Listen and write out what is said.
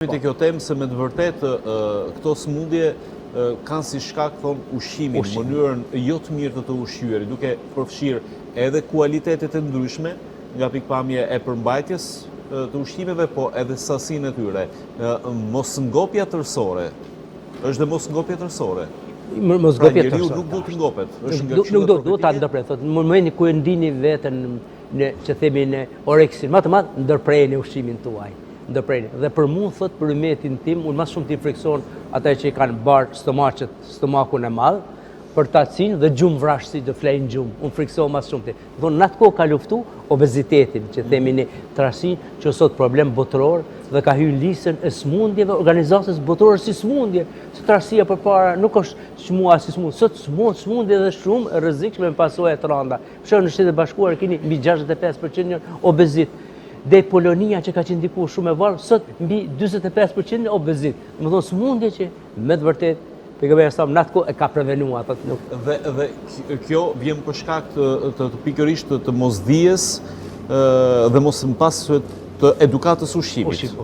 Të kjo temë se me të vërtet këto sëmundje kanë si shkak ushqimin, mënyrën jo të mirë të ushqyer, duke përfshirë edhe kualitetet e ndryshme nga pikpamje e përmbajtjes të ushqimeve, po edhe sasinë e tyre. Mosngopja tërësore, është dhe mosngopja tërësore. Pra njeriu nuk duhet të ngopet. Nuk duhet ta ndërpret. Në momentin ku e ndini veten që themi në oreksin, më të madh ndërprerni ushqimin tuaj. Dhe për mua, thot, për umetin tim, unë mas shumë t'i frikson ata që i kanë barë stomakun e madhë, për tacin dhe gjumë vrashësi, dhe flejnë gjumë. Unë frikson mas shumë t'i. Në atë kohë ka luftu obezitetin, që themi një trasin, që sot problem botëror, dhe ka hyrë listën e smundjeve, organizatës botërore si smundje. Se trasia për para nuk është shmua si smundje. Sot smundje dhe shumë rrezikshme me pasojë të rënda. Për në Shtetet Bashkuara keni mbi 65% obezit. Dhe Polonia që ka qenë diku shumë e varë, sot mbi 45% obezit. Më thonë smundje që me të vërtet, pejgamberi sa në atë kohë e ka prevenua. Dhe kjo vjen për shkak të pikërisht të mosdijes dhe mos pas të edukatës ushqimit.